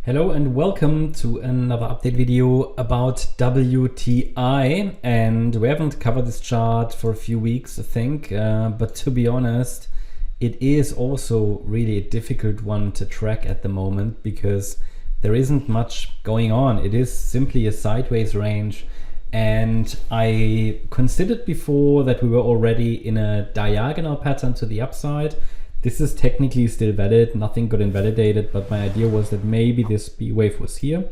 Hello and welcome to another update video about WTI, and we haven't covered this chart for a few weeks I think, but to be honest it is also really a difficult one to track at the moment because there isn't much going on. It is simply a sideways range, and I considered before that we were already in a diagonal pattern to the upside. This is technically still valid, nothing got invalidated, but my idea was that maybe this B wave was here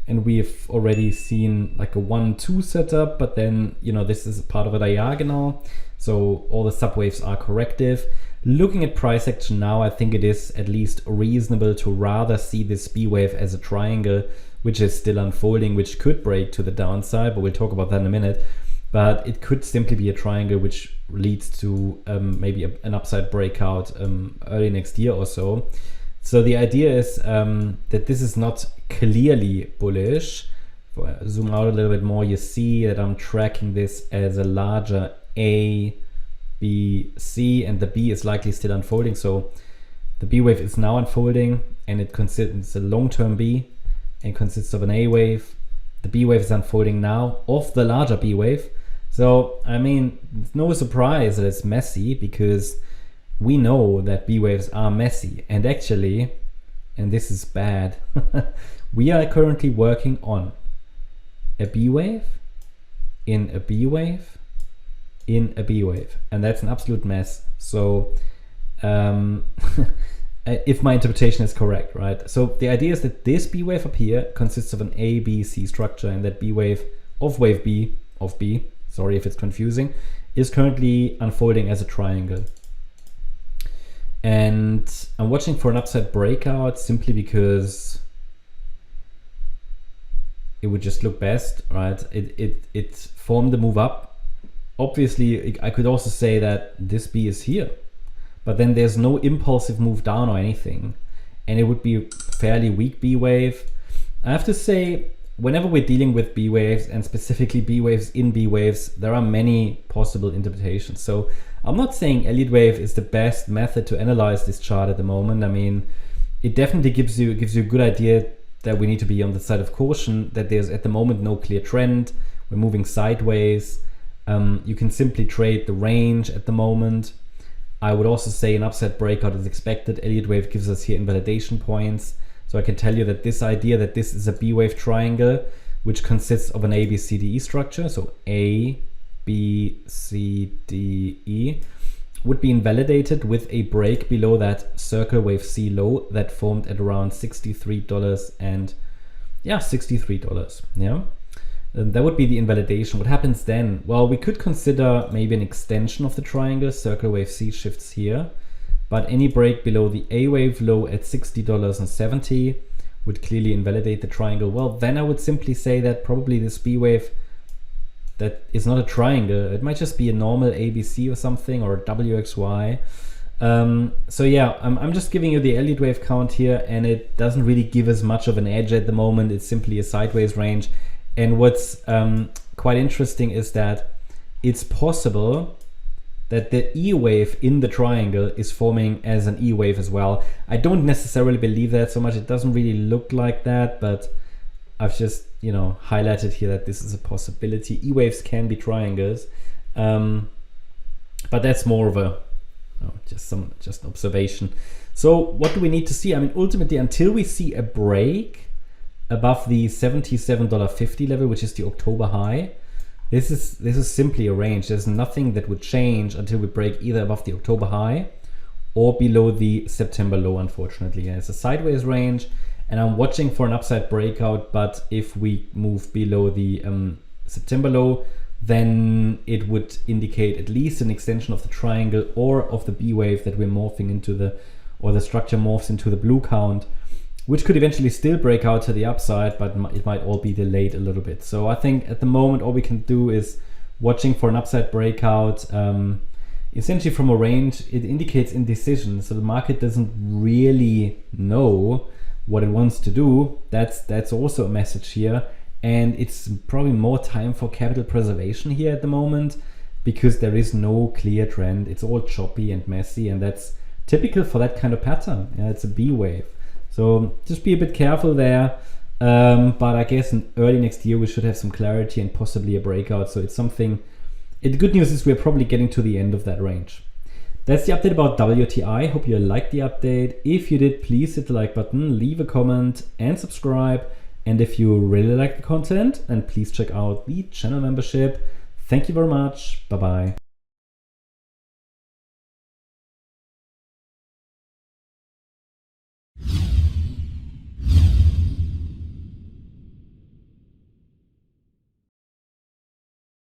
and we've already seen like a 1-2 setup, but then, you know, this is part of a diagonal, so all the subwaves are corrective. Looking at price action now, I think it is at least reasonable to rather see this B wave as a triangle, which is still unfolding, which could break to the downside, but we'll talk about that in a minute. But it could simply be a triangle which leads to maybe an upside breakout early next year or so. So the idea is that this is not clearly bullish. If I zoom out a little bit more, you see that I'm tracking this as a larger A, B, C, and the B is likely still unfolding. So the B wave is now unfolding, and it consists a long-term B and consists of an A wave. The B wave is unfolding now of the larger B wave. So, I mean, it's no surprise that it's messy because we know that B waves are messy. And actually, and this is bad, we are currently working on a B wave, in a B wave, in a B wave. And that's an absolute mess. So, if my interpretation is correct, right? So the idea is that this B wave up here consists of an A, B, C structure, and that B wave of wave B, of B, sorry if it's confusing, is currently unfolding as a triangle. And I'm watching for an upside breakout simply because it would just look best, right? It formed the move up. Obviously, I could also say that this B is here, but then there's no impulsive move down or anything, and it would be a fairly weak B wave. I have to say, whenever we're dealing with B waves, and specifically B waves in B waves, there are many possible interpretations. So I'm not saying Elliott wave is the best method to analyze this chart at the moment. I mean, it definitely gives you a good idea that we need to be on the side of caution, that there's at the moment no clear trend. We're moving sideways. You can simply trade the range at the moment. I would also say an upside breakout is expected. Elliott wave gives us here invalidation points. So I can tell you that this idea that this is a B wave triangle, which consists of an A, B, C, D, E structure, so A, B, C, D, E, would be invalidated with a break below that circle wave C low that formed at around $63 and $63. Yeah. And that would be the invalidation. What happens then? Well, we could consider maybe an extension of the triangle. Circle wave C shifts here, but any break below the A wave low at $60.70 would clearly invalidate the triangle. Well, then I would simply say that probably this B wave that is not a triangle. It might just be a normal ABC or something, or a WXY. So yeah, I'm just giving you the Elliott wave count here, and it doesn't really give us much of an edge at the moment. It's simply a sideways range. And what's quite interesting is that it's possible that the E wave in the triangle is forming as an E wave as well. I don't necessarily believe that so much. It doesn't really look like that, but I've just, you know, highlighted here that this is a possibility. E waves can be triangles, but that's more of a just observation. So what do we need to see? I mean, ultimately, until we see a break above the $77.50 level, which is the October high, this is simply a range. There's nothing that would change until we break either above the October high or below the September low, unfortunately. Yeah, it's a sideways range, and I'm watching for an upside breakout, but if we move below the September low, then it would indicate at least an extension of the triangle or of the B wave that we're morphing into or the structure morphs into the blue count, which could eventually still break out to the upside, but it might all be delayed a little bit. So I think at the moment, all we can do is watching for an upside breakout. Essentially from a range, it indicates indecision. So the market doesn't really know what it wants to do. That's also a message here. And it's probably more time for capital preservation here at the moment, because there is no clear trend. It's all choppy and messy, and that's typical for that kind of pattern. Yeah, it's a B wave. So just be a bit careful there. But I guess in early next year we should have some clarity and possibly a breakout. So it's something. The good news is we're probably getting to the end of that range. That's the update about WTI. Hope you liked the update. If you did, please hit the like button, leave a comment and subscribe. And if you really like the content, then please check out the channel membership. Thank you very much. Bye-bye.